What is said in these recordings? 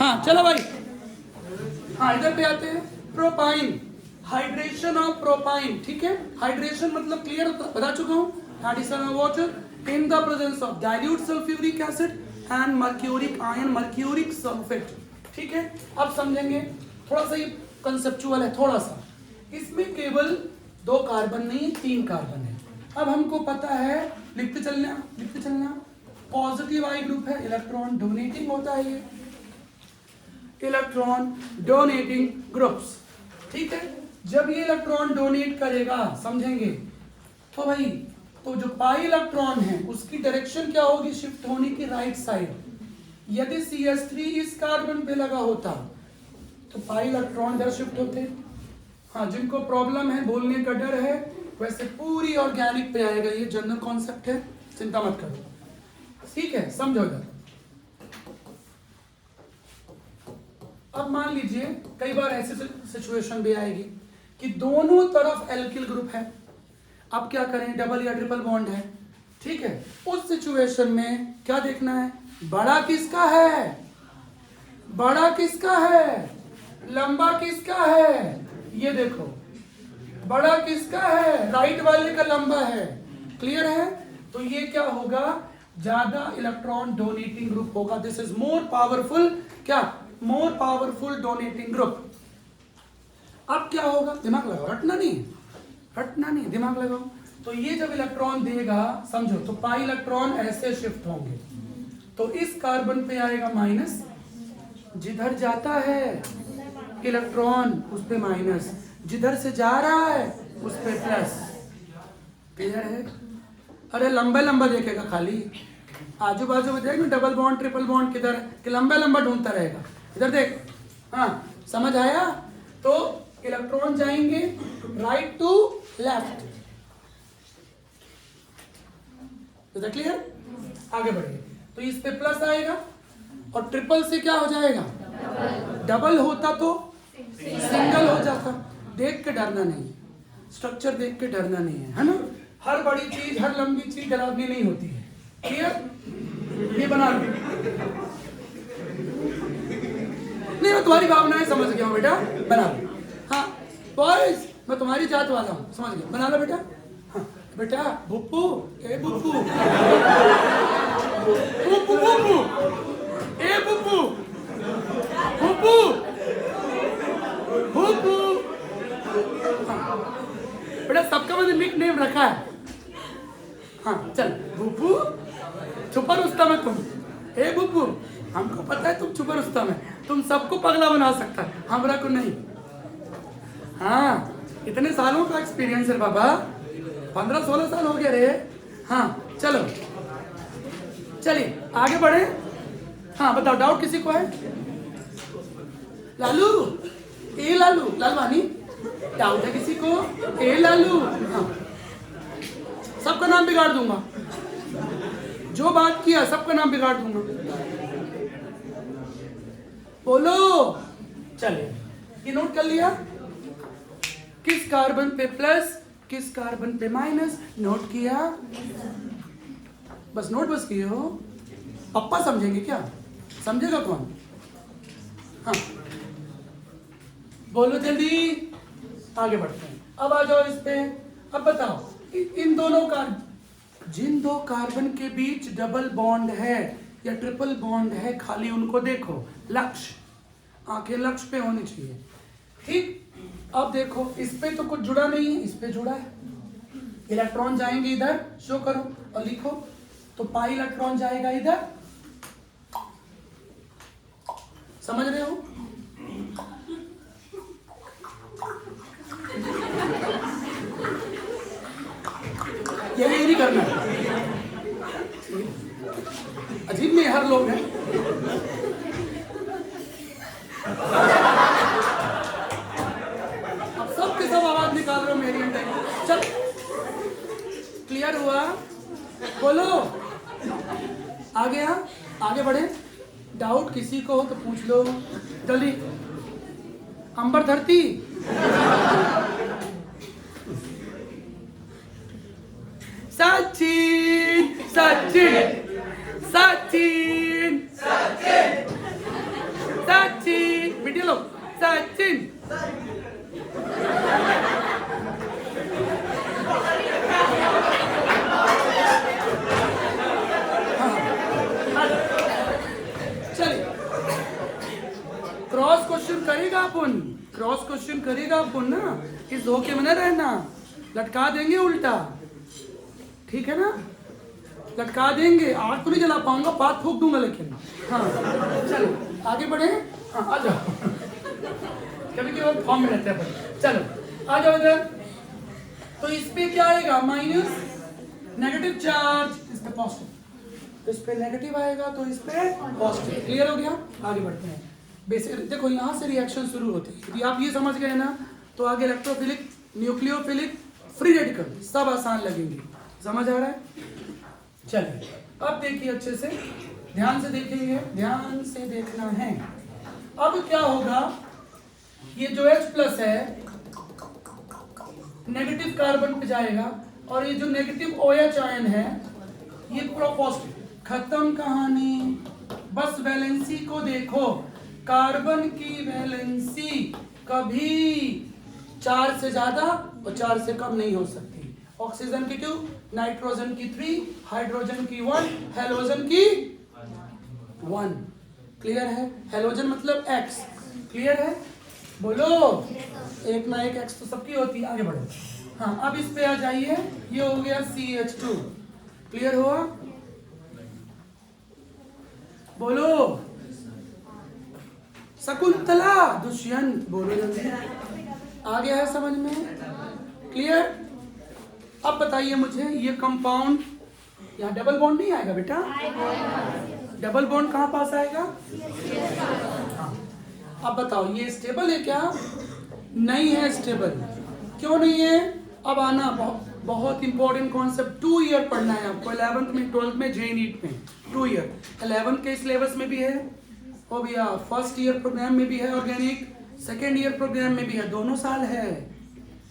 हाँ चलो भाई, हाँ इधर पे आते हैं। प्रोपाइन, हाइड्रेशन ऑफ प्रोपाइन, ठीक है। हाइड्रेशन मतलब क्लियर बता चुका हूँ, addition of water in the presence of dilute sulphuric acid and mercuric ion, mercuric sulphate, ठीक है। अब समझेंगे, थोड़ा सा ये कंसेप्चुअल है थोड़ा सा। इसमें केवल 2 कार्बन नहीं 3 कार्बन है। अब हमको पता है, लिखते चलना, पॉजिटिव आई ग्रुप है, इलेक्ट्रॉन डोनेटिंग होता है ये, इलेक्ट्रॉन डोनेटिंग ग्रुप्स, ठीक है। जब ये इलेक्ट्रॉन डोनेट करेगा, समझेंगे, तो भाई तो जो पाई इलेक्ट्रॉन है उसकी डायरेक्शन क्या होगी, शिफ्ट होने की राइट साइड। यदि CH3 इस कार्बन पे लगा होता तो पाई इलेक्ट्रॉन इधर शिफ्ट होते। हाँ, जिनको प्रॉब्लम है, बोलने का डर है, वैसे पूरी ऑर्गेनिक पे आएगा, ये जनरल कॉन्सेप्ट है, चिंता मत करो, ठीक है, समझो इधर। अब मान लीजिए कई बार ऐसी सिचुएशन भी आएगी कि दोनों तरफ एल्किल ग्रुप है, अब क्या करें, डबल या ट्रिपल बॉन्ड है, ठीक है। उस सिचुएशन में क्या देखना है, बड़ा किसका है, बड़ा किसका है, लंबा किसका है, ये देखो, बड़ा किसका है, राइट वाले का लंबा है, क्लियर है। तो ये क्या होगा, ज्यादा इलेक्ट्रॉन डोनेटिंग ग्रुप होगा, दिस इज मोर पावरफुल, क्या, मोर पावरफुल डोनेटिंग ग्रुप। अब क्या होगा, दिमाग लगाओ, हटना नहीं, दिमाग लगाओ। तो ये जब इलेक्ट्रॉन देगा, समझो, तो पाई इलेक्ट्रॉन ऐसे शिफ्ट होंगे, तो इस कार्बन पे आएगा माइनस, जिधर जाता है इलेक्ट्रॉन उस पे माइनस, जिधर से जा रहा है उस पे प्लस, क्लियर है। अरे लंबा देखेगा, खाली आजू बाजू में देख, डबल बॉन्ड ट्रिपल बॉन्ड किधर, कि लंबा ढूंढता रहेगा, इधर देख, हाँ समझ आया। तो इलेक्ट्रॉन जाएंगे राइट टू लेफ्ट, क्लियर, आगे बढ़िए। तो इस पे प्लस आएगा, और ट्रिपल से क्या हो जाएगा, डबल होता तो सिंगल हो जाता। देख के डरना नहीं, स्ट्रक्चर देख के डरना नहीं है ना। हर बड़ी चीज, हर लंबी चीज डरावनी नहीं होती है, क्लियर। ये बना लो, नहीं मैं तुम्हारी भावनाएं समझ गया हूँ बेटा, बना लो। हाँ बॉयज, मैं तुम्हारी जात वाला हूँ, समझ गया, बना लो बेटा। हाँ बेटा, बुप्पू, ए बुप्पू, बुप्पू बुप्पू, ए बुप्पू, बुप्पू बुप्पू। बेटा सबका मैंने निक नेम रखा है। हाँ चल, बुप्पू, छुपा रुस्तम है तुम, ए बुप्पू, हमको पता है तुम छुपा रुस्तम है, तुम सबको पगला बना सकता है, हमरा को नहीं। हाँ इतने सालों का एक्सपीरियंस है बाबा, 15-16 साल हो गया रे। हाँ चलो, चलिए आगे बढ़े। हाँ बताओ, डाउट किसी को है? लालू, ए लालू, लालवानी, डाउट है किसी को? ए लालू, हाँ सबका नाम बिगाड़ दूंगा, जो बात किया सबका नाम बिगाड़ दूंगा, बोलो। चलिए ये नोट कर लिया, किस कार्बन पे प्लस, किस कार्बन पे माइनस, नोट किया, बस नोट बस किए हो। पप्पा समझेंगे क्या, समझेगा कौन? हाँ बोलो जल्दी, आगे बढ़ते हैं। अब आ जाओ इस पे। अब बताओ, इन दोनों जिन 2 कार्बन के बीच डबल बॉन्ड है या ट्रिपल बॉन्ड है, खाली उनको देखो, लक्ष्य, आंखें लक्ष्य पे होनी चाहिए, ठीक। अब देखो इस पे तो कुछ जुड़ा नहीं है, इस पे जुड़ा है, इलेक्ट्रॉन जाएंगे इधर, शो करो और लिखो, तो पाई इलेक्ट्रॉन जाएगा इधर, समझ रहे हो? ये नहीं करना है, अजीब में हर लोग हैं। अब सब के सब आवाज निकाल रहे हो मेरी टाइम। चल क्लियर हुआ, बोलो, आ गया, आगे बढ़े। डाउट किसी को हो तो पूछ लो जल्दी। अंबर धरती, सचिन सचिन सचिन सचिन सचिन। चलिए क्रॉस क्वेश्चन करेगा अपन, क्रॉस क्वेश्चन करेगा अपन ना, इस धोखे में न रहना, लटका देंगे उल्टा, ठीक है ना, लटका देंगे। आग तो नहीं जला पाऊंगा, बात फूक दूंगा लेकिन। हाँ चलो आगे बढ़े। हाँ आ जाओ, कभी कभी फॉर्म में रहते हैं। चलो आ जाओ इधर। तो इस पे क्या आएगा, माइनस नेगेटिव चार्ज, इस पे पॉजिटिव, तो इस पे नेगेटिव आएगा तो इस पे पॉजिटिव। क्लियर हो गया, आगे बढ़ते हैं। बेसिक देखो यहाँ से रिएक्शन शुरू होती है, यदि आप ये समझ गए ना तो आगे इलेक्ट्रोफिलिक, न्यूक्लियोफिलिक, फ्री रेडिकल सब आसान लगेंगे। समझ आ रहा है? चलिए अब देखिए अच्छे से, ध्यान से देखेंगे, ध्यान से देखना है। अब क्या होगा, ये जो H प्लस है नेगेटिव कार्बन पे जाएगा और ये जो नेगेटिव OH आयन है ये पूरा पॉजिटिव। खत्म कहानी, बस वैलेंसी को देखो। कार्बन की वैलेंसी कभी 4 से ज्यादा और 4 से कम नहीं हो सकती। ऑक्सीजन की 2, नाइट्रोजन की 3, हाइड्रोजन की 1, हेलोजन की 1। क्लियर है? हेलोजन मतलब X। क्लियर है? बोलो, एक ना एक X तो सबकी होती है। आगे बढ़ो। हाँ अब इस पे आ जाइए, ये हो गया CH2। क्लियर हुआ? बोलो शकुंतला, दुष्यंत, बोलो जल्दी। आ गया है समझ में? क्लियर? अब बताइए मुझे, ये कंपाउंड, यहाँ डबल बॉन्ड नहीं आएगा बेटा? डबल बॉन्ड कहाँ पास आएगा? हाँ। अब बताओ ये स्टेबल है क्या? नहीं है स्टेबल। क्यों नहीं है? अब आना, बहुत इंपॉर्टेंट कॉन्सेप्ट, 2 ईयर पढ़ना है आपको, 11th में, 12th में, जे नीट में 2 ईयर। 11th के सिलेबस में भी है और भैया फर्स्ट ईयर प्रोग्राम में भी है ऑर्गेनिक, सेकेंड ईयर प्रोग्राम में भी है, दोनों साल है।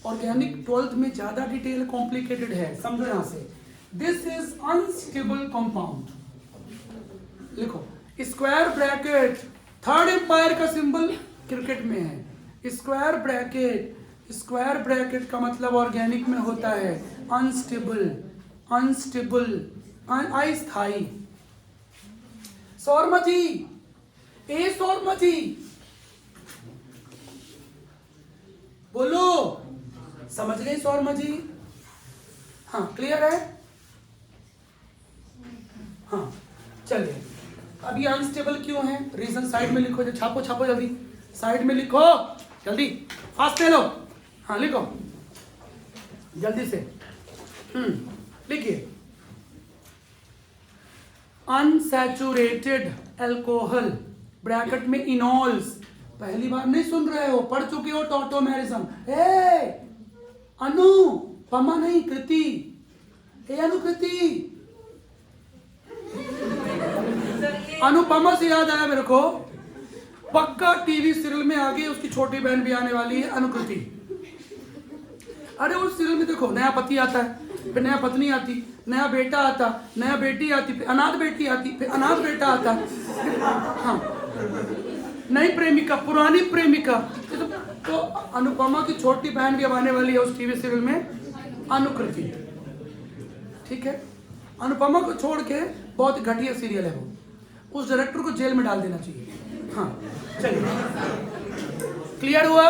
ऑर्गेनिक 12th में ज्यादा डिटेल कॉम्प्लिकेटेड है, समझो यहां से। This is unstable compound. लिखो स्क्वायर ब्रैकेट, थर्ड एम्पायर का सिंबल क्रिकेट में है स्क्वायर ब्रैकेट। स्क्वायर ब्रैकेट का मतलब ऑर्गेनिक में होता है अनस्टेबल, अनस्टेबल, अस्थाई। सौरमती, ए सौरमती, बोलो, समझ गए सौरमती? हाँ क्लियर है? हाँ चलिए, अब ये अनस्टेबल क्यों है, रीजन साइड में लिखो, छापो छापो जल्दी, साइड में लिखो जल्दी, फास्ट ले लो। हाँ लिखो जल्दी से। लिखिए, अनसैचुरेटेड अल्कोहल ब्रैकेट में इनॉल्स। पहली बार नहीं सुन रहे हो, पढ़ चुके हो टॉटोमेरिज्म। अनु, पमा नहीं, कृति, अनुकृति। अनुपमा से याद आया मेरे को, पक्का टीवी सीरियल में आ गई, उसकी छोटी बहन भी आने वाली है, अनुकृति। अरे उस सीरियल में देखो, नया पति आता है, फिर नया पत्नी आती, नया बेटा आता, नया बेटी आती, फिर अनाथ बेटी आती, फिर अनाथ बेटा आता। हाँ, नई प्रेमिका, पुरानी प्रेमिका। तो अनुपमा की छोटी बहन भी अब आने वाली है उस टीवी सीरियल में, अनुकृति। ठीक है, अनुपमा को छोड़ के बहुत घटिया सीरियल है वो, उस डायरेक्टर को जेल में डाल देना चाहिए। हाँ चलिए, क्लियर हुआ?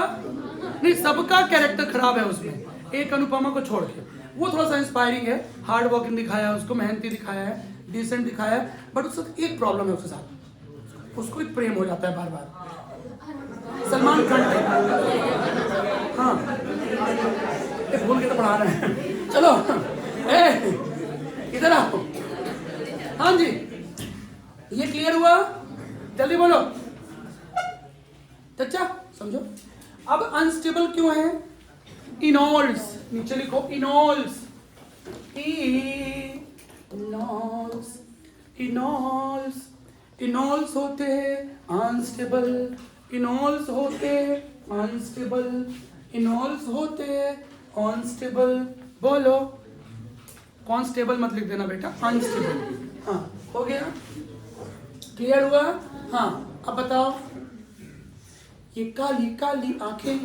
नहीं, सबका कैरेक्टर खराब है उसमें, एक अनुपमा को छोड़ के। वो थोड़ा सा इंस्पायरिंग है, हार्ड वर्किंग दिखाया है उसको, मेहनती दिखाया है, डिसेंट दिखाया है, बट उसके साथ एक प्रॉब्लम है उसके साथ, उसको एक प्रेम हो जाता है बार बार, सलमान खान टाइप। हाँ भूल के तो पढ़ा रहे हैं, चलो इधर आओ। हाँ जी, ये क्लियर हुआ? जल्दी बोलो चचा, समझो। अब अनस्टेबल क्यों है? इनॉल्स, नीचे लिखो इनॉल्स, इनॉल्स, इनॉल्स, इनॉल्स होते हैं अनस्टेबल, इनॉल्स होते अनस्टेबल, इनॉल्स होते अनस्टेबल। बोलो, कॉन्स्टेबल मत लिख देना बेटा, अनस्टेबल। हाँ हो गया, क्लियर हुआ? हाँ अब बताओ, ये काली काली आंखें,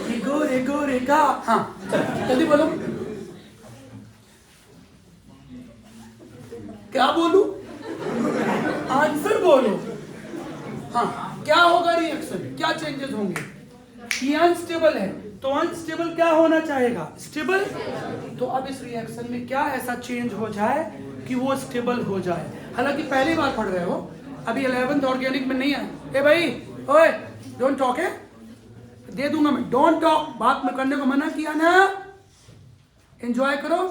ये गोरे गोरे का, हाँ जल्दी बोलो, क्या बोलूं, आंसर बोलो। हाँ, क्या होगा रिएक्शन, क्या चेंजेस होंगे? ये अनस्टेबल है तो अनस्टेबल क्या होना चाहेगा? स्टेबल। तो अब इस रिएक्शन में क्या ऐसा चेंज हो जाए कि वो स्टेबल हो जाए? हालांकि पहली बार पढ़ रहे हो, अभी 11th ऑर्गेनिक में नहीं है। ए भाई, ओए डोंट टॉक है, दे दूंगा मैं, डोंट टॉक, बात में करने को मना किया ना। एंजॉय करो,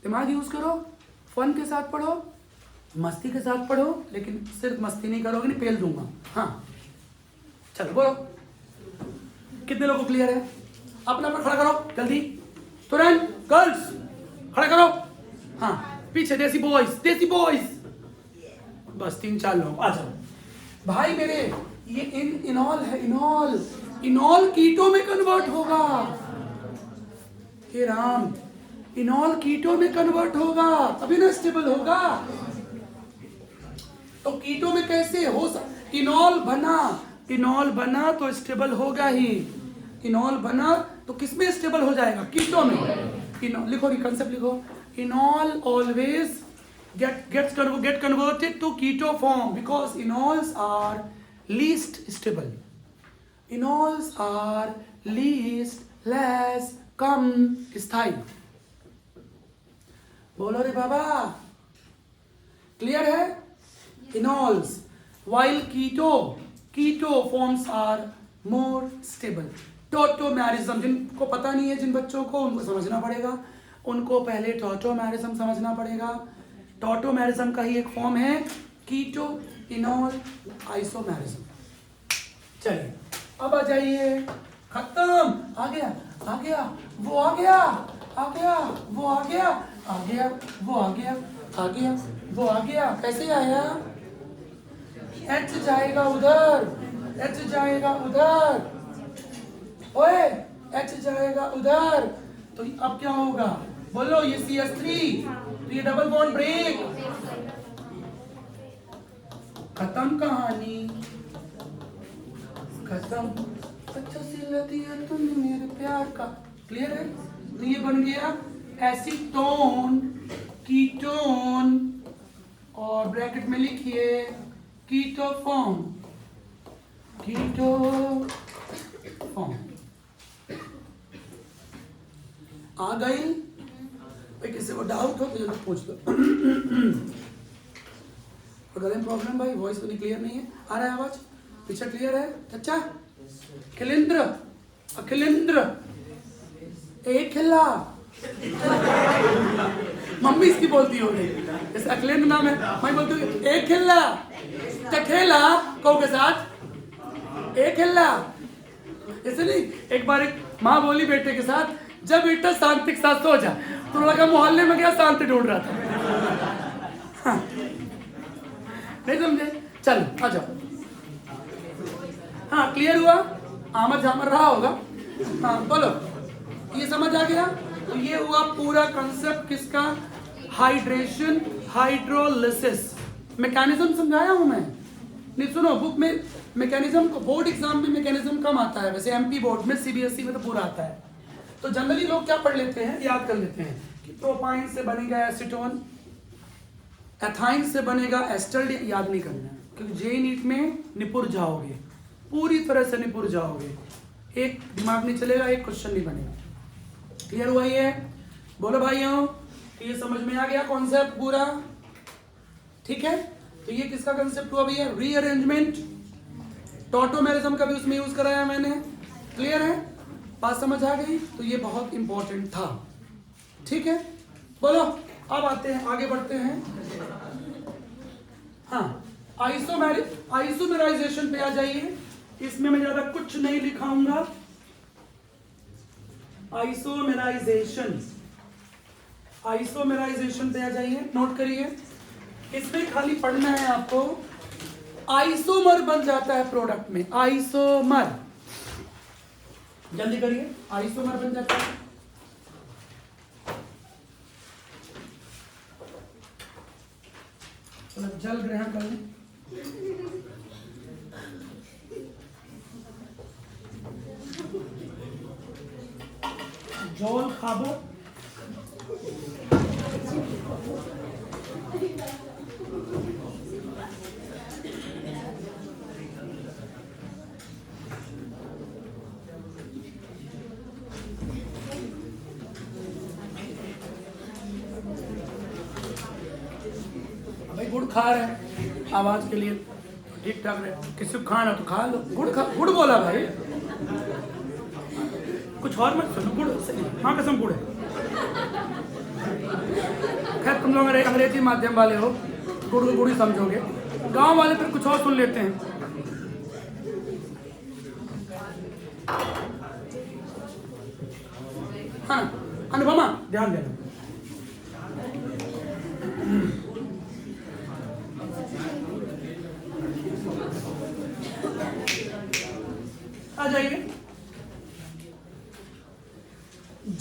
दिमाग यूज करो, फन के साथ पढ़ो, मस्ती के साथ पढ़ो, लेकिन सिर्फ मस्ती नहीं करोगे नहीं पेल दूंगा। हाँ चलो बोलो, कितने लोगों को क्लियर है? अपना पर खड़ा करो जल्दी, तुरंत, गर्ल्स खड़ा करो। हाँ पीछे देसी बॉयज, देसी बॉयज, बस 3-4 लोग आ जाओ। भाई मेरे, ये इनॉल है, इनॉल, इनॉल कीटो में कन्वर्ट होगा। हे राम, इनॉल कीटो में कन्वर्ट होगा तभी ना स्टेबल होगा। तो कीटो में कैसे हो इनॉल बना, इनॉल बना तो स्टेबल होगा ही। इनॉल बना तो किसमें स्टेबल हो जाएगा? कीटो में। लिखो, कंसेप्ट लिखो, इनॉल always get converted to keto form because enols are least stable. Enols are less कम स्थायी। बोलो रे बाबा, क्लियर है? Enols while keto forms are more stable. Tautomerism, जिनको पता नहीं है, जिन बच्चों को, उनको समझना पड़ेगा, उनको पहले टॉटोमेरिज्म समझना पड़ेगा। टॉटोमेरिज्म का ही एक फॉर्म है कीटो इनॉल आइसोमेरिज्म। चलिए अब आ जाइए, खत्म, आ गया, आ गया, वो आ गया, आ गया, वो आ गया, आ गया, वो आ गया, आ गया, वो आ गया। कैसे आया? एच जाएगा उधर, एच जाएगा उधर, ओए एच जाएगा उधर, तो अब क्या होगा? बोलो, ये CH3, तो ये डबल बॉन्ड ब्रेक, खत्म कहानी, खत्म। अच्छा सिला दिया तुमने मेरे प्यार का, क्लियर है? तो ये बन गया एसीटोन, कीटोन, और ब्रैकेट में लिखिए कीटो फॉर्म, कीटो फॉर्म। आ गई? किसी को डाउट हो तो जरूर पूछ लो। गले में प्रॉब्लम भाई, वॉइस तो नहीं, क्लियर नहीं है, आ रहा है आवाज? पीछे क्लियर है? अच्छा, खिलेंद्र, अखिलेंद्र, एक खिला, मम्मी इसकी बोलती होगी, जैसे अखिलेंद्र नाम है, मैं बोलती हूँ एक खिला, टखेला कहो के साथ, एक खिला। ऐसे नहीं, एक बार एक माँ बोली बेटे के साथ, जब बेटा शांति के साथ सो जा, तो लगा मोहल्ले में गया शांति ढूंढ रहा था। हाँ। नहीं समझे? चलो आ जाओ। हाँ क्लियर हुआ? आमर झामर रहा होगा। हाँ बोलो, ये समझ आ गया? तो ये हुआ पूरा कंसेप्ट किसका? Hydration, hydrolysis. मैकेनिज्म समझाया हूं मैं? नहीं सुनो, बुक में मैकेनिज्म को, बोर्ड एग्जाम में मैकेनिज्म कम आता है, वैसे MP बोर्ड में, CBSE में तो पूरा आता है। तो जनरली लोग क्या पढ़ लेते हैं, याद कर लेते हैं कि प्रोपाइन से बनेगा एसीटोन, एथाइन से बनेगा एस्टर, याद नहीं करना है, क्योंकि JEE नीट में निपुर जाओगे, पूरी तरह से निपुर जाओगे, एक दिमाग नहीं चलेगा, एक क्वेश्चन नहीं बनेगा। क्लियर हुआ ये? बोलो भाइयों, ये समझ में आ गया कॉन्सेप्ट पूरा? ठीक है, तो ये किसका कंसेप्ट हुआ भैया? रीअरेंजमेंट। टॉटोमेरिज्म का भी उसमें यूज कराया मैंने। क्लियर है? बात समझ आ गई? तो ये बहुत इंपॉर्टेंट था। ठीक है, बोलो अब आते हैं, आगे बढ़ते हैं। हाँ, आइसोमेराइजेशन पे आ जाइए। इसमें मैं ज्यादा कुछ नहीं लिखाऊंगा। आइसोमेराइजेशन, आइसोमेराइजेशन पे आ जाइए, नोट करिए। इसमें खाली पढ़ना है आपको, आइसोमर बन जाता है प्रोडक्ट में, आइसोमर, जल्दी करिए, आइसोमर बन जाता है। जल ग्रहण कर लें। जॉल खाबो भाई गुड़ खा रहे हैं आवाज के लिए ठीक ठाक रहे, किसी को खाना तो खा लो, गुड़ बोला भाई, कुछ और मत सुनो, गुड़ हाँ कसम गुड़ है। खैर तुम लोग अंग्रेजी माध्यम वाले हो, गुड़ को गुड़ ही समझोगे, गांव वाले फिर कुछ और सुन लेते हैं। हाँ अनुपमा ध्यान देना, आ जाइए।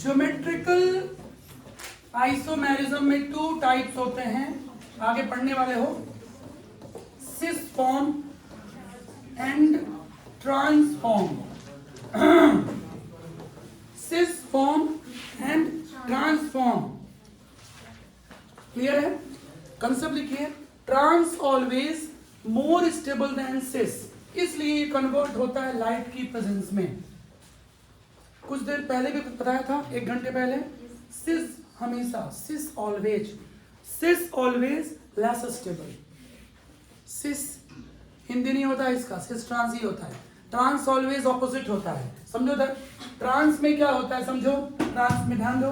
ज्योमेट्रिकल आइसोमेरिज्म में 2 टाइप्स होते हैं, आगे पढ़ने वाले हो, cis form and trans form. Cis form and trans form, clear है? कंसेप्ट लिखिए, trans always more stable than cis, इसलिए ये कन्वर्ट होता है लाइट की प्रेजेंस में। कुछ देर पहले भी बताया था, 1 घंटे पहले, सिस हमेशा, सिस ऑलवेज लेस स्टेबल। सिस हिंदी नहीं होता है इसका, सिस ट्रांस ही होता है। ट्रांस ऑलवेज ऑपोजिट होता है, समझो था? ट्रांस में क्या होता है समझो, ट्रांस में ध्यान दो,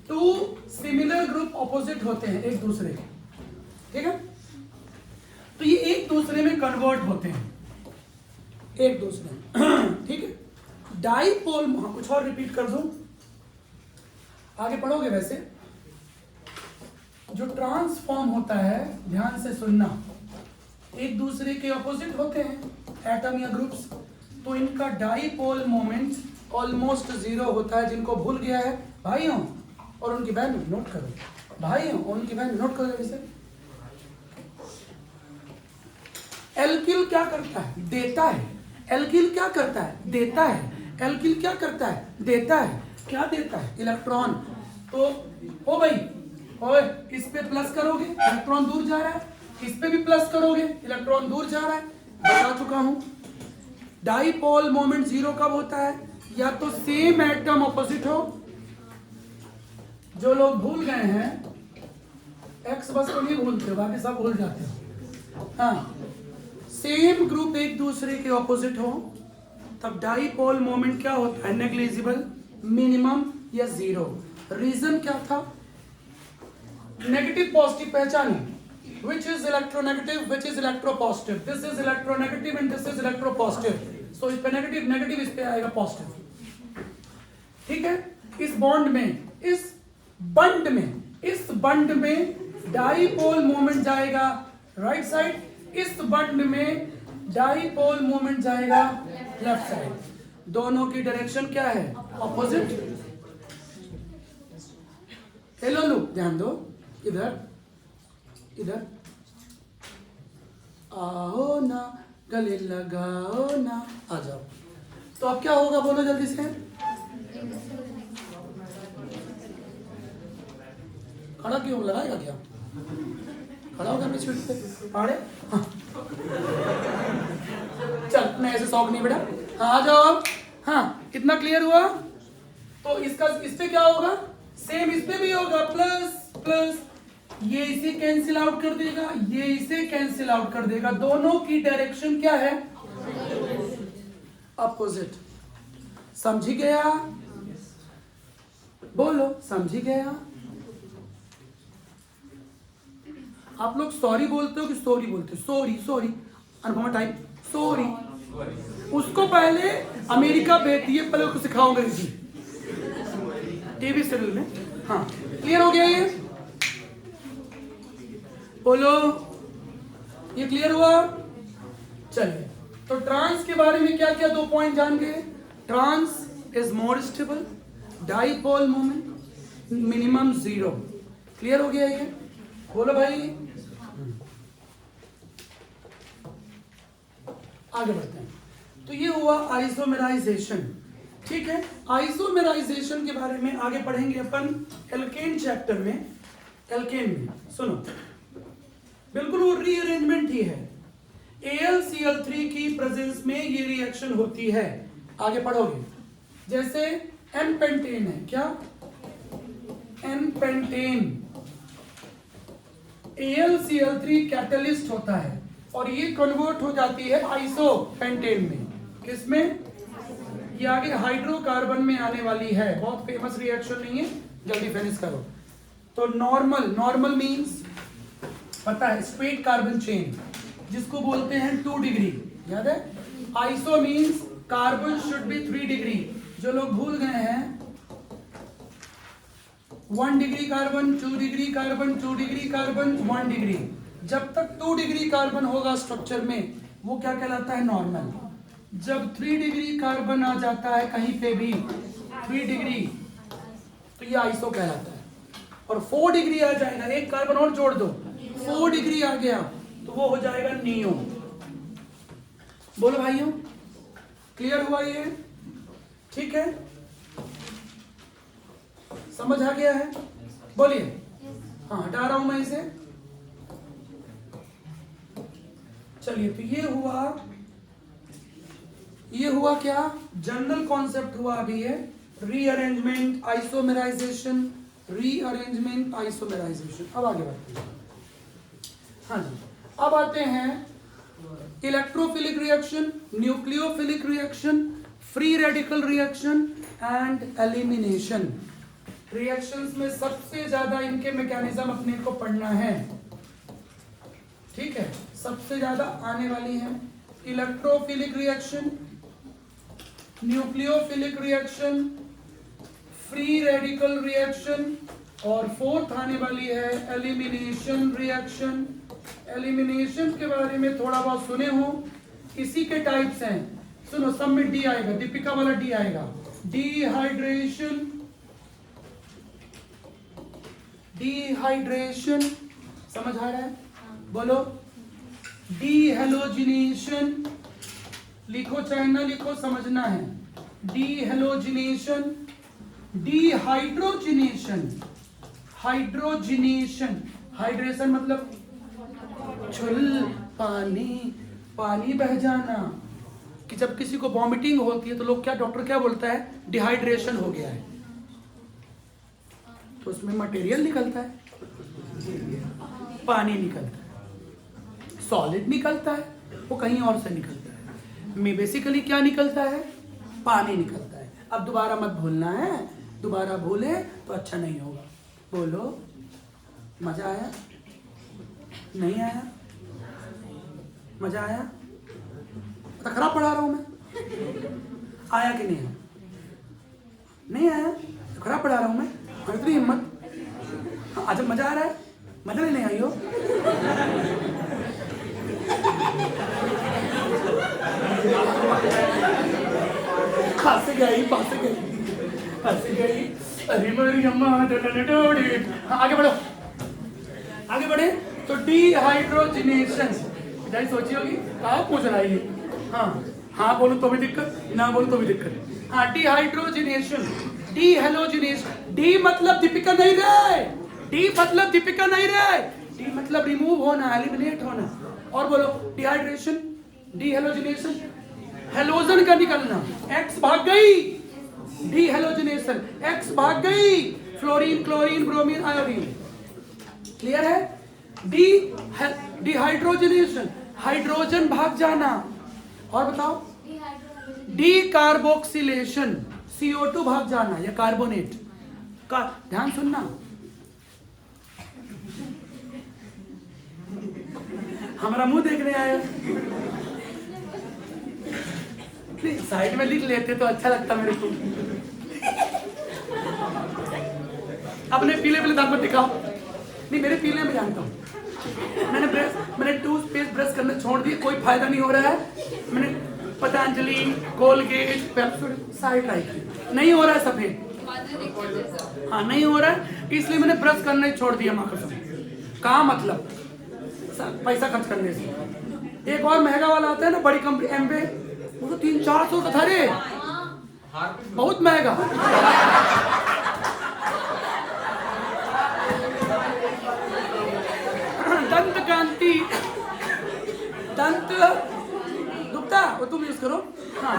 2 सिमिलर ग्रुप ऑपोजिट होते हैं एक दूसरे के, ठीक है? तो ये एक दूसरे में कन्वर्ट होते हैं, एक दूसरे में, ठीक है? डाइपोल, कुछ और रिपीट कर दूं, आगे पढ़ोगे वैसे। जो ट्रांसफॉर्म होता है, ध्यान से सुनना, एक दूसरे के ऑपोजिट होते हैं एटम या ग्रुप्स, तो इनका डाइपोल मोमेंट ऑलमोस्ट 0 होता है। जिनको भूल गया है भाइयों और उनकी बहन नोट करो, भाइयों और उनकी बहन नोट करो जैसे। एल्किल क्या करता है? देता है। एल्किल क्या करता है? देता है। एल्किल क्या करता है? देता है। क्या देता है? इलेक्ट्रॉन। तो ओ भाई, ओए, इस पे प्लस करोगे इलेक्ट्रॉन दूर जा रहा है, इस पे भी प्लस करोगे इलेक्ट्रॉन दूर जा रहा है, बता चुका हूं। डाइपोल मोमेंट 0 कब होता है? या तो सेम एटम ऑपोजिट हो, जो लोग भूल गए हैं, एक्स बस को नहीं भूलते, बाकी सब भूल जाते हो। हाँ, सेम ग्रुप एक दूसरे के ऑपोजिट हो, तब डाइपोल मोमेंट क्या होता है? नेग्लिजिबल, मिनिमम या 0। रीजन क्या था? नेगेटिव पॉजिटिव पहचानिए, which is electronegative, which is electropositive, this is electronegative and this is electropositive, so इस पे नेगेटिव नेगेटिव, इस पे आएगा पॉजिटिव, ठीक है? इस बॉन्ड में, इस बंड में डाइपोल मोमेंट जाएगा राइट साइड, इस बंड में डाइपोल मोमेंट जाएगा लेफ्ट साइड। दोनों की डायरेक्शन क्या है? ऑपोजिट। हेलो लो, ध्यान दो, इधर इधर आओ ना, गले लगाओ ना, आ जाओ। तो अब क्या होगा, बोलो जल्दी से। खड़ा क्यों लगाएगा क्या? खड़ा होगा अपनी सीट पे, आड़े। हाँ। चल, मैं ऐसे शौक नहीं बेटा, हाँ आ जाओ अब। हाँ, कितना क्लियर हुआ? तो इसका इस पे क्या होगा? सेम इस पे भी होगा, प्लस प्लस, ये इसे कैंसिल आउट कर देगा, ये इसे कैंसिल आउट कर देगा। दोनों की डायरेक्शन क्या है? अपोजिट। समझी गया? बोलो, समझी गया? आप लोग सॉरी बोलते हो कि सॉरी बोलते हो? Sorry sorry, Anupama type sorry. उसको पहले अमेरिका भेजती है, पहले उसको सिखाऊंगा इसी टीवी सीरियल में। हाँ, क्लियर हो गया ये? बोलो, ये क्लियर हुआ? चलिए, तो ट्रांस के बारे में क्या क्या 2 पॉइंट जान गए। Trans is more stable, dipole moment minimum 0। Clear हो गया ये? बोलो भाई, आगे बढ़ते हैं। तो ये हुआ आइसोमेराइजेशन। ठीक है, आइसोमेराइजेशन के बारे में आगे पढ़ेंगे अपन एल्केन चैप्टर में। एल्केन में सुनो, बिल्कुल वो रीअरेंजमेंट ही है। AlCl3 की प्रेजेंस में ये रिएक्शन होती है, आगे पढ़ोगे। जैसे एन पेंटेन है, क्या एन पेंटेन AlCl3 कैटलिस्ट होता है और ये कन्वर्ट हो जाती है आइसोपेंटेन में। किसमें? ये आगे हाइड्रोकार्बन में आने वाली है, बहुत फेमस रिएक्शन नहीं है, जल्दी फिनिश करो। तो नॉर्मल मींस पता है, स्ट्रेट कार्बन चेन जिसको बोलते हैं 2 डिग्री, याद है। Iso means carbon should be 3 degree, जो लोग भूल गए हैं 1 degree carbon, 2 degree carbon, 2 degree carbon, 1 degree. जब तक 2 डिग्री कार्बन होगा स्ट्रक्चर में वो क्या कहलाता है? नॉर्मल। जब 3 डिग्री कार्बन आ जाता है कहीं पे भी 3 डिग्री तो ये आइसो कहलाता है। और 4 डिग्री आ जाएगा, एक कार्बन और जोड़ दो, 4 डिग्री आ गया तो वो हो जाएगा नियो। बोलो भाइयों, क्लियर हुआ ये? ठीक है, समझ आ गया है? बोलिए। हाँ, हटा रहा हूं मैं इसे। चलिए, तो ये हुआ क्या? जनरल कॉन्सेप्ट हुआ अभी है रीअरेंजमेंट, आइसोमेराइजेशन, रीअरेंजमेंट, आइसोमेराइजेशन। अब आगे बढ़ते हैं। हाँ जी, अब आते हैं electrophilic reaction, nucleophilic reaction, free radical reaction and elimination. Reactions में सबसे ज्यादा इनके मैकेनिज्म अपने को पढ़ना है, ठीक है। सबसे ज्यादा आने वाली है electrophilic reaction, nucleophilic reaction, free radical reaction, और फोर्थ आने वाली है एलिमिनेशन रिएक्शन। एलिमिनेशन के बारे में थोड़ा बहुत सुने हो, इसी के टाइप्स हैं। सुनो, सब में डी आएगा, दीपिका वाला डी आएगा। डिहाइड्रेशन, डिहाइड्रेशन, समझ आ रहा है? बोलो। डीहेलोजिनेशन, लिखो चाहे ना लिखो, समझना है। डीहेलोजिनेशन, डिहाइड्रोजिनेशन, हाइड्रोजिनेशन, हाइड्रेशन मतलब छुल, पानी बह जाना। कि जब किसी को वॉमिटिंग होती है तो लोग क्या, डॉक्टर क्या बोलता है? डिहाइड्रेशन हो गया है। तो उसमें मटेरियल निकलता है, पानी निकलता है, सॉलिड निकलता है, वो कहीं और से निकलता है। में बेसिकली क्या निकलता है? पानी निकलता है। अब दोबारा मत भूलना है, दोबारा भूले तो अच्छा नहीं होगा। बोलो, मजा आया? नहीं आया? मजा आया? तो खराब पढ़ा रहा हूं मैं? आया कि नहीं आया? नहीं आया तो खराब पढ़ा रहा हूं मैं? इतनी हिम्मत। आज मजा आ रहा है? मजा नहीं आई हो? फंस गई। अरे मेरी अम्मा, आगे बढ़ो, आगे बढ़े। तो डिहाइड्रोजिनेशन, जाई सोची होगी आप पूछ रहा है। हाँ बोलो तो भी दिक्कत, ना बोलो तो भी दिक्कत। हाँ, डिहाइड्रोजिनेशन, डीहेलोजिनेशन। डी मतलब दीपिका नहीं रहे, डी मतलब दीपिका नहीं रहे, डी मतलब रिमूव होना, एलिमिनेट होना। और बोलो डिहाइड्रेशन, डीहेलोजिनेशन, हेलोजन का निकलना, एक्स भाग गई, डीहेलोजिनेशन, एक्स भाग गई, fluorine, chlorine, bromine, iodine. Clear है? डिहाइड्रोजिनेशन, हाइड्रोजन भाग जाना। और बताओ, डीकार्बोक्सिलेशन, CO2 भाग जाना या कार्बोनेट का। ध्यान सुनना, हमारा मुंह देखने आया। साइड में लिख लेते तो अच्छा लगता मेरे को। अपने पीले दांत मत दिखाओ। नहीं, मेरे पीले में जानता हूँ। मैंने टूथपेस्ट ब्रश करना छोड़ दिया, कोई फायदा नहीं हो रहा है। मैंने पतंजलि, कोलगेट, पेप्सोडेंट सारी ट्राई की, नहीं हो रहा है सफेद। हाँ, नहीं हो रहा है, इसलिए मैंने ब्रश करना ही छोड़ दिया। माँ कसम, कहाँ मतलब पैसा खर्च करने से। एक और महंगा वाला आता है ना, बड़ी कंपनी एम्बे, वो तो 300-400 का था रे। बहुत महंगा। दंत कांति, दंत गुप्ता वो तुम यूज करो। हाँ,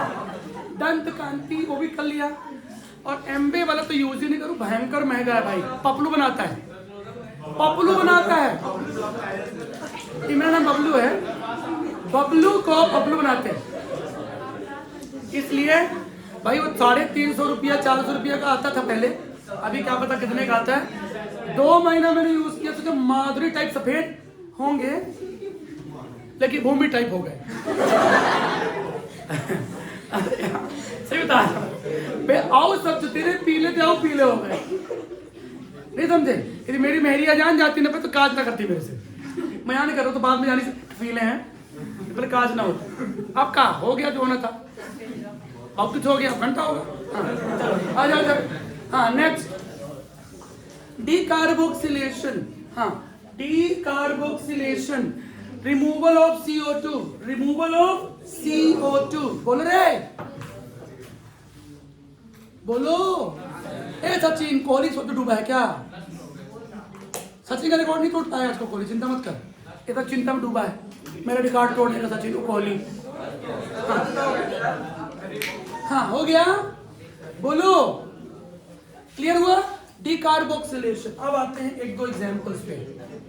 दंत कांति वो भी कर लिया। और एमबे वाला तो यूज ही नहीं करूं, भयंकर महंगा है भाई। पपलू बनाता है, पपलू बनाता है। मेरा नाम बबलू है, बबलू को पपलू बनाते हैं। इसलिए भाई वो 350 रुपया 400 रुपया का आता था पहले, अभी क्या पता कितने का आता है। 2 महीना मैंने यूज किया तो जो माधुरी टाइप सफेद होंगे लेकिन भूमि टाइप हो गए। सही बता बे, आओ सब जो तेरे पीले थे आओ पीले हो गए, नहीं समझे। यदि मेरी मेहरिया जान जाती ना पे तो काज ना करती मेरे से। मैं यहाँ नहीं कर रहा तो बाद में जानी से पीले हैं, पहले काज ना होता। अब कहा हो गया जो होना था, अब कुछ हो गया, घंटा होगा। हाँ चलो आ जाओ। हाँ नेक्स्ट, डीकार्बोक्सिलेशन। हाँ decarboxylation, removal of CO2, removal of CO2। बोलो रे, बोलो। ए सचिन, कोहली तो डूबा है क्या? सचिन का रिकॉर्ड नहीं तोड़ पाया इसको कोहली, चिंता मत कर। ये तो चिंता में डूबा है, मेरा रिकॉर्ड तोड़ने का सचिन को कोहली। हाँ हो गया, बोलो क्लियर हुआ। डीकार्बोक्सिलेशन। अब आते हैं 1-2 एग्जांपल्स पे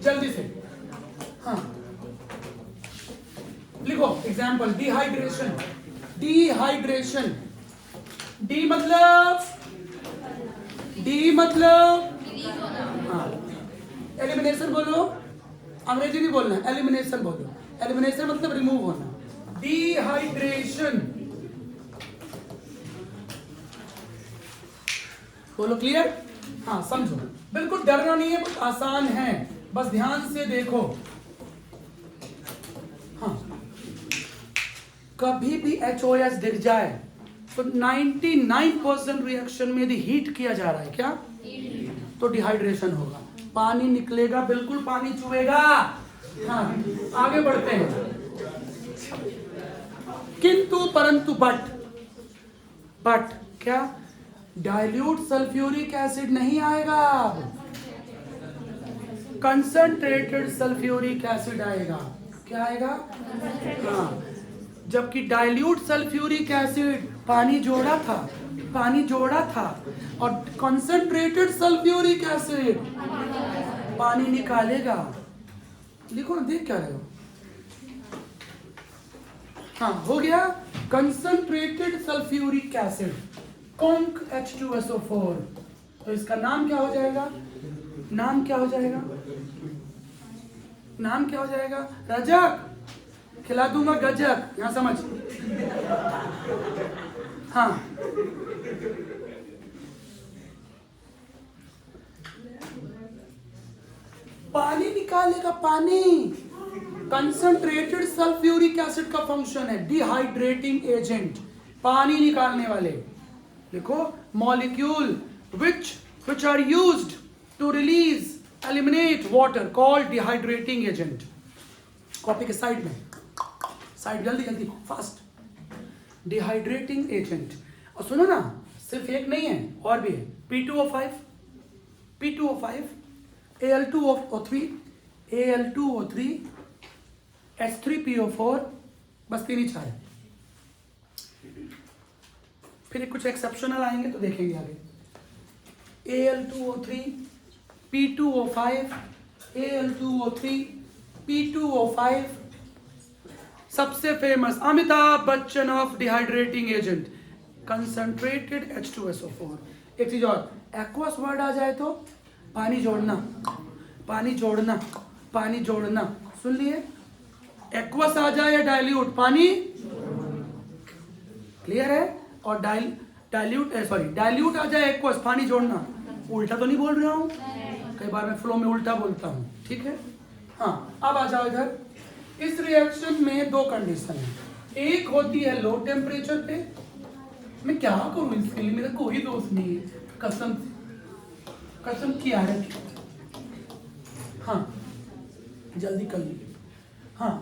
जल्दी से। हाँ लिखो एग्जांपल। डिहाइड्रेशन, डिहाइड्रेशन, डी मतलब हाँ, एलिमिनेशन बोलो, अंग्रेजी नहीं बोलना, एलिमिनेशन बोलो। एलिमिनेशन मतलब रिमूव होना। डिहाइड्रेशन बोलो, क्लियर? हाँ समझो, बिल्कुल डरना नहीं है, बहुत आसान है, बस ध्यान से देखो। हाँ कभी भी HOS दिख जाए तो 99% रिएक्शन में यदि हीट किया जा रहा है क्या, तो डिहाइड्रेशन होगा। पानी निकलेगा, बिल्कुल पानी चुएगा। हाँ आगे बढ़ते हैं। किंतु परंतु बट क्या, डाइल्यूट सल्फ्यूरिक एसिड नहीं आएगा, कंसंट्रेटेड सल्फ्यूरिक एसिड आएगा। क्या आएगा? हाँ, जबकि डाइल्यूट सल्फ्यूरिक एसिड पानी जोड़ा था और कंसंट्रेटेड सल्फ्यूरिक एसिड पानी निकालेगा। लिखो ना, देख क्या रहे हो। हाँ हो गया, concentrated sulphuric acid conc H2SO4। तो इसका नाम क्या हो जाएगा? नाम क्या हो जाएगा? नाम क्या हो जाएगा? रजक, खिला दूंगा गजक, यहां समझ। हाँ पानी निकालेगा, पानी। कंसंट्रेटेड सल्फ्यूरिक एसिड का फंक्शन है डिहाइड्रेटिंग एजेंट, पानी निकालने वाले। देखो, molecule which are used to release, eliminate water called dehydrating agent। Copy के साइड में, साइड जल्दी फास्ट। Dehydrating agent. और सुनो ना, सिर्फ एक नहीं है, और भी है। P2O5, Al2O3, Al2O3, H3PO4, बस 3 ही 4 है। फिर कुछ एक्सेप्शनल आएंगे तो देखेंगे आगे। Al2O3, P2O5, Al2O3, P2O5, सबसे famous Amitabh Bachchan of dehydrating agent, concentrated H2SO4। एक चीज और, एक्वस वर्ड आ जाए तो पानी जोड़ना, पानी जोड़ना, पानी जोड़ना, सुन लिए? एक्वस आ जाए या डाइल्यूट, पानी क्लियर है? और डाइल्यूट आ जाए एक्वस, पानी जोड़ना। उल्टा तो नहीं बोल रहा हूं, कई बार मैं फ्लो में उल्टा बोलता हूं, ठीक है? हाँ अब आ जाओ इधर। इस रिएक्शन में 2 कंडीशन है। एक होती है लो टेम्परेचर पे, मैं क्या करूं इसके लिए, मेरा कोई दोस्त नहीं है, कसम किया है। हाँ जल्दी कर लीजिए। हाँ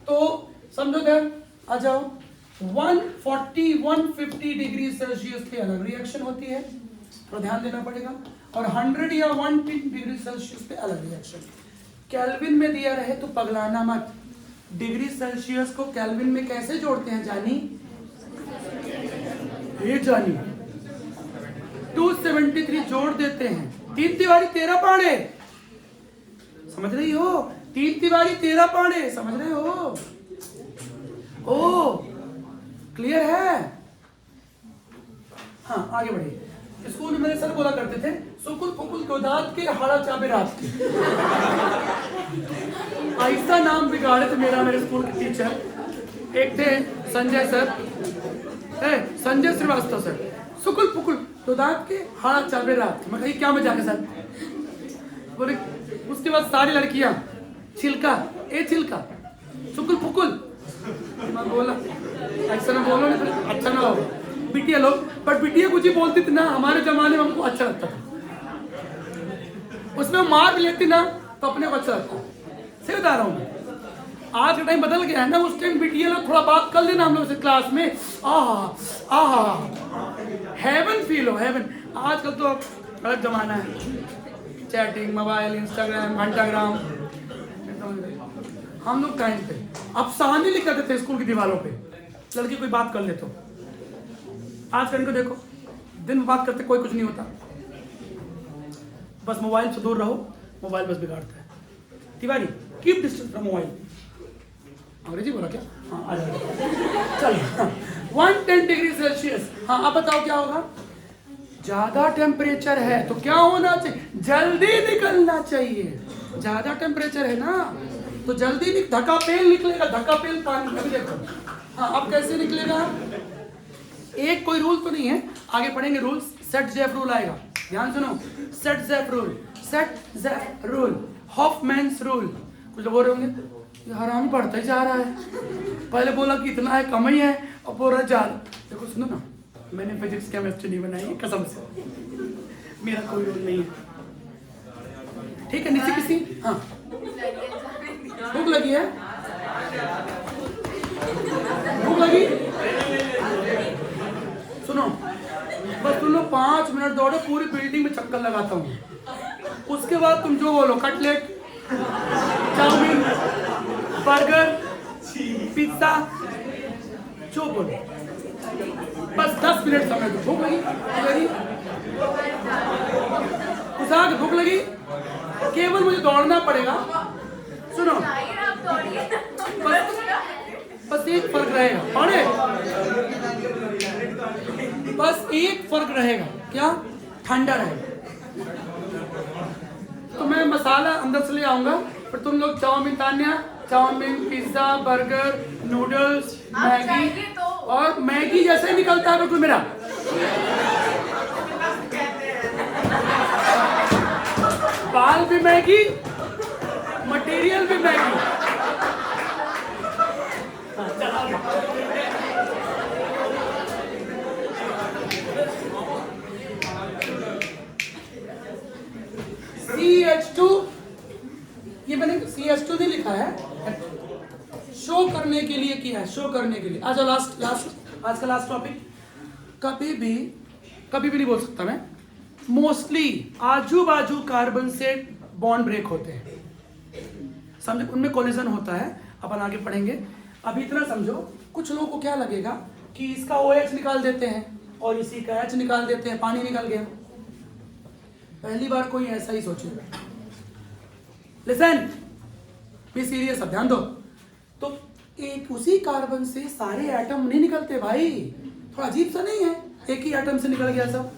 तो समझो इधर आ जाओ, 140 150 डिग्री सेल्सियस पे अलग रिएक्शन होती है, तो ध्यान देना पड़ेगा। और 100 या 110 डिग्री सेल्सियस पे अलग रिएक्शन। केल्विन में दिया रहे तो पगलाना मत। डिग्री सेल्सियस को केल्विन में कैसे जोड़ते हैं जानी? ये जानी 273 जोड़ देते हैं। 3 तिवारी 13 पाड़े, समझ रही हो? 3 तिवारी 13 पाड़े, समझ रहे हो? ओ क्लियर है? हाँ आगे बढ़िए। स्कूल में मेरे सर बोला करते थे सुकुल फुकुल गोदात के हाड़ा चाबे रात के। ऐसा नाम बिगाड़े थे मेरा मेरे स्कूल के टीचर। एक थे संजय सर, संजय श्रीवास्तव सर। सुकुल फुकुल गोदात के हाड़ा चाबे रात। मैं कही क्या मजाक है सर? बोले उसके बाद सारी लड़कियां छिलका ए छिलका सुकुल फुकुल। मैं बोला ऐसा ना बोलो ना, फिर अच्छा ना होगा। बिटिया लोग, बट बिटिया कुछ ही बोलती थी ना, हमारे जमाने में हमको अच्छा लगता था। उसमें मार भी लेती ना तो अपने को अच्छा लगता। सही बता रहा हूँ मैं। आज का टाइम बदल गया है ना। उस टाइम बिटिया लोग थोड़ा बात कर लेना हम लोग से क्लास में, आहा आहा हेवन फील हो, हेवन। आजकल तो अलग जमाना है, चैटिंग, मोबाइल, इंस्टाग्राम, घंटाग्राम। हम लोग टाइम पे अफसाने लिख देते थे स्कूल की दीवारों पे, लड़की कोई बात कर ले तो। आज का इनको देखो, दिन में बात करते कोई कुछ नहीं होता। बस मोबाइल से दूर रहो, मोबाइल बस बिगाड़ता है। Tiwari keep distance from mobile. अंग्रेजी बोला क्या? हाँ आ जाएगा। चलो 110 डिग्री सेल्सियस। हाँ अब बताओ क्या होगा? ज्यादा टेम्परेचर है तो क्या होना चाहिए? जल्दी निकलना चाहिए। ज्यादा टेम्परेचर है ना तो जल्दी धक्का पेल निकलेगा। धक्का पेल पानी में देखो। हाँ अब कैसे निकलेगा? एक कोई रूल तो नहीं है, आगे पढ़ेंगे रूल्स। सेट जेफ रूल आएगा, ध्यान सुनो। Saytzeff rule, Saytzeff rule, Hofmann's rule. कुछ लोग बोल रहे होंगे ये हराम बढ़ता ही जा रहा है, पहले बोला कि इतना है कम ही है और बोल रहा जा रहा। देखो सुनो ना, मैंने फिजिक्स केमिस्ट्री नहीं बनाई है कसम से, मेरा कोई रूल नहीं है। ठीक है नीचे किसी? हाँ भूख लगी है? भूख लगी? सुनो बस तुम लोग 5 मिनट दौड़ो, पूरी बिल्डिंग में चक्कर लगाता हूँ। उसके बाद तुम जो बोलो, कटलेट, चाउमीन, बर्गर, पिज्जा, जो बोलो, बस 10 मिनट समय दो। भूख लगी? उसाक भूख लगी? केवल मुझे दौड़ना पड़ेगा। सुनो बस एक फर्क रहेगा, पढ़े? बस एक फर्क रहेगा, क्या? ठंडा रहेगा। तो मैं मसाला अंदर से ले आऊंगा, फिर तुम लोग chowmein, Tanya chowmein, pizza, burger, noodles, Maggi, और मैगी जैसे निकलता है बिल्कुल मेरा। बाल भी मैगी, मटेरियल भी मैगी। CH2, ये मैंने CH2 नहीं लिखा है, शो करने के लिए किया है, शो करने के लिए। आज आज का लास्ट टॉपिक। कभी भी नहीं बोल सकता मैं। मोस्टली आजू बाजू कार्बन से बॉन्ड ब्रेक होते हैं, समझे? उनमें कोलिजन होता है, अपन आगे पढ़ेंगे। अभी इतना समझो, कुछ लोगों को क्या लगेगा कि इसका OH निकाल देते हैं और इसी का H निकाल देते हैं, पानी निकल गया। पहली बार कोई ऐसा ही सोचेगा। लिसन, बी सीरियस, अब ध्यान दो। तो एक उसी कार्बन से सारे एटम नहीं निकलते भाई, थोड़ा अजीब सा नहीं है? एक ही एटम से निकल गया सब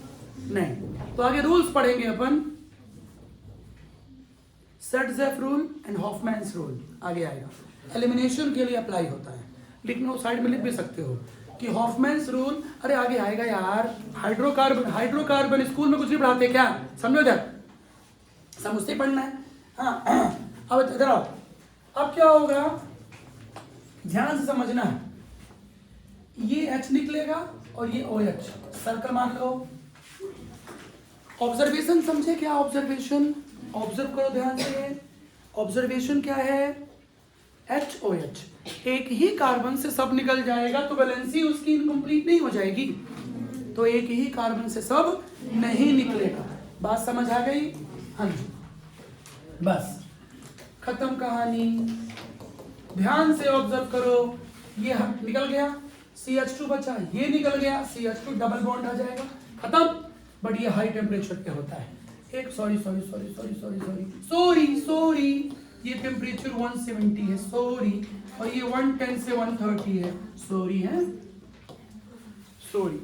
नहीं। तो आगे रूल्स पढ़ेंगे अपन। सेट-जेफ रूल एंड हॉफमैन्स रूल आगे आएगा। एलिमिनेशन के लिए अप्लाई होता है, लिखना साइड में लिख भी सकते हो कि हॉफमैन्स रूल। अरे आगे आएगा यार। हाइड्रोकार्बन स्कूल में कुछ नहीं पढ़ाते क्या? समझो इधर, समझते पढ़ना है। हाँ अब इधर आओ। अब क्या होगा, ध्यान से समझना है। ये H निकलेगा और ये OH, सर्कल मान लो। ऑब्जर्वेशन समझे क्या? ऑब्जर्वेशन ऑब्जर्व करो ध्यान से। ऑब्जर्वेशन क्या है? HOH, एक ही कार्बन से सब निकल जाएगा तो वैलेंसी उसकी इनकम्प्लीट नहीं हो जाएगी, तो एक ही कार्बन से सब नहीं निकलेगा। बात समझ आ गई? हाँ जी, बस खत्म कहानी। ध्यान से ऑब्जर्व करो, ये निकल गया, CH2 बचा, ये निकल गया, CH2 डबल बॉन्ड आ जाएगा, खत्म। बट ये हाई टेम्परेचर पे होता है। एक सॉरी, ये टेम्परेचर 170 है, सॉरी, और ये 110 से 130 है, सॉरी है, सॉरी।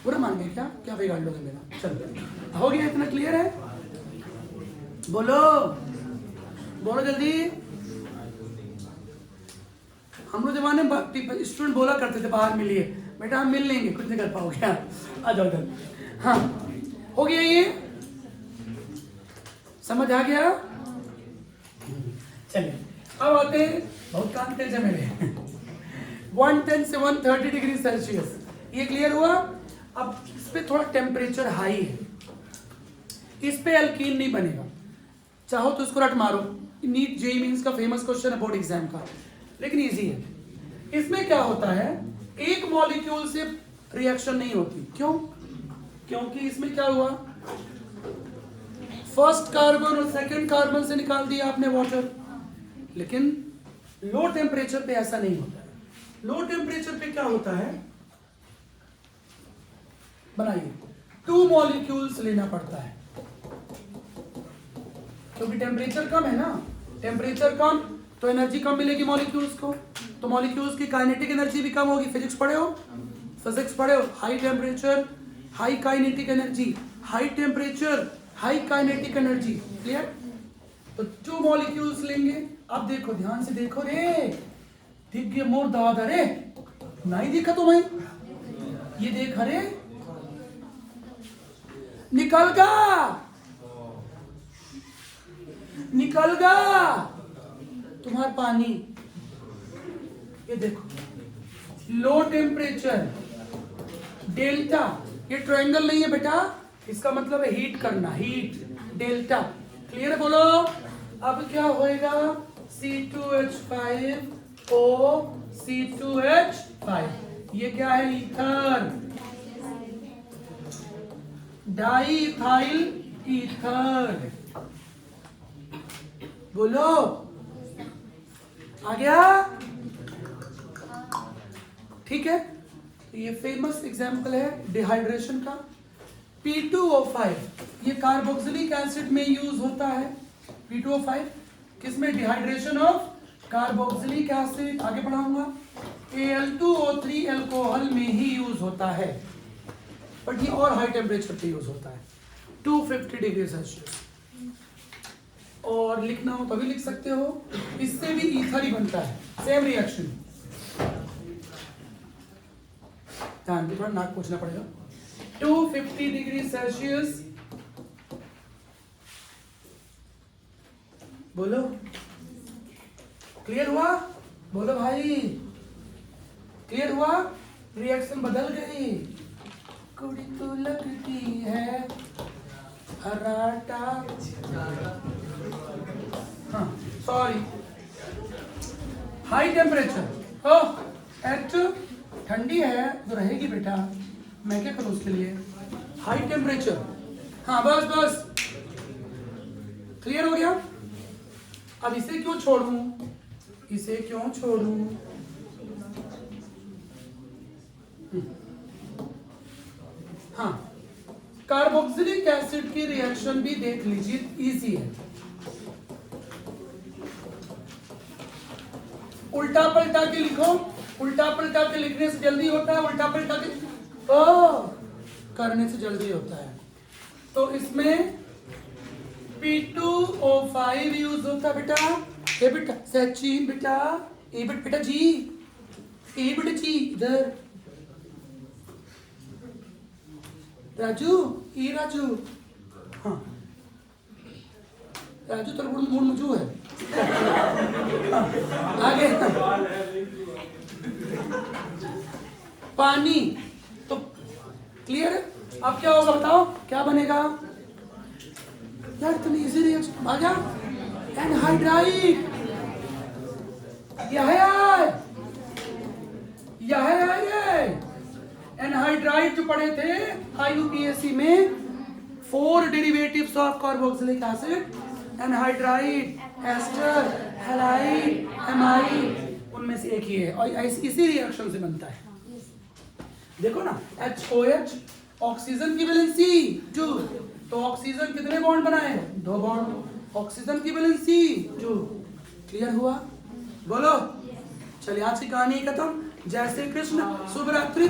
बुरा मान गए क्या? क्या बिगाड़ लोगे मेरा? चलो, हो गया, इतना क्लियर है? बोलो बोलो जल्दी। हम लोग जमाने में स्टूडेंट बोला करते थे बाहर मिलिए, बेटा हम मिल लेंगे, कुछ नहीं कर पाओगे, आ जाओ इधर। हाँ, हो गया, ये समझ आ गया? चलिए अब आते हैं, बहुत काम तेज है मेरे 110 से 130 डिग्री सेल्सियस, ये क्लियर हुआ। अब इस पे थोड़ा टेम्परेचर हाई है, इस पे एल्कीन नहीं बनेगा। चाहो तो इसको रट मारो, नीट जेईई मेंस का फेमस क्वेश्चन है बोर्ड एग्जाम का, लेकिन इजी है। इसमें क्या होता है, एक मॉलिक्यूल से रिएक्शन नहीं होती। क्यों? क्योंकि इसमें क्या हुआ, फर्स्ट कार्बन और सेकंड कार्बन से निकाल दिया आपने वाटर, लेकिन लो टेम्परेचर पे ऐसा नहीं होता है। लो टेम्परेचर पे क्या होता है, बनाइए, 2 मॉलिक्यूल्स लेना पड़ता है, क्योंकि टेम्परेचर कम है ना, टेम्परेचर कम तो एनर्जी कम मिलेगी मॉलिक्यूल्स को, तो मॉलिक्यूल्स की काइनेटिक एनर्जी भी कम होगी। फिजिक्स पढ़े हो? फिजिक्स पढ़े हो? High temperature high kinetic energy, high temperature high kinetic energy, clear? तो 2 मॉलिक्यूल्स लेंगे। अब देखो, ध्यान से देखो रे, दिख गया मोर दादा रे, नहीं दिखा तो भाई, ये देख, अरे निकल गा तुम्हारा पानी, ये देखो, लो टेम्परेचर डेल्टा, ये ट्रायंगल नहीं है बेटा, इसका मतलब है हीट करना, हीट डेल्टा, क्लियर है? बोलो अब क्या होएगा, C2H5O C2H5, ये क्या है, ईथर, डाईइथाइल ईथर, बोलो आ गया? ठीक है, तो ये फेमस एग्जाम्पल है डिहाइड्रेशन का। P2O5, ये कार्बोक्सिलिक एसिड में यूज होता है। P2O5 किसमें? डिहाइड्रेशन ऑफ कार्बोक्सिलिक एसिड, आगे बढ़ाऊंगा। Al2O3 अल्कोहल में ही यूज होता है, बट ये और हाई टेम्परेचर पे यूज होता है, 250 डिग्री सेल्सियस। और लिखना हो तो भी लिख सकते हो, इससे भी ईथर ही बनता है, सेम रिएक्शन। ध्यान भी, थोड़ा नाक पूछना पड़ेगा। 250 डिग्री सेल्सियस, बोलो क्लियर हुआ? बोलो भाई, क्लियर हुआ? रिएक्शन बदल गई, कुड़ी तो लगती है हराटा, हाँ सॉरी, हाई टेम्परेचर एट, ठंडी है तो रहेगी बेटा, मैं क्या करूं उसके लिए, हाई टेम्परेचर, हाँ बस क्लियर हो गया। अब इसे क्यों छोड़ूं, इसे क्यों छोड़ूं, हाँ, कार्बोक्सिलिक एसिड की रिएक्शन भी देख लीजिए, इजी है। उल्टा पलटा के लिखो, उल्टा पलटा के लिखने से जल्दी होता है, उल्टा पलटा के करने से जल्दी होता है। तो इसमें P2O5 यूज होता है बेटा, ए बेटा सचिन बेटा, ए बेटा जी, ए बेटा जी, इधर राजू, ई राजू, हाँ राजू तो मूड मुझू है, आगे पानी, तो क्लियर है। अब क्या होगा बताओ, क्या बनेगा यार, इतनी इजी रिएक्शन आ गया, एनहाइड्राइड, यह है ये एनहाइड्राइड जो पढ़े थे IUPAC में, 4 derivatives of carboxylic acid, anhydride, ester, halide, amide, उनमें से एक ही है और इसी रिएक्शन से बनता है। देखो ना, HOH ऑक्सीजन की वैलेंसी 2, तो ऑक्सीजन कितने बॉन्ड बनाए? 2 बॉन्ड। ऑक्सीजन की वैलेंसी 2। क्लियर हुआ? बोलो। चलिए आज की कहानी खत्म। जय श्री कृष्ण, शुभ रात्रि।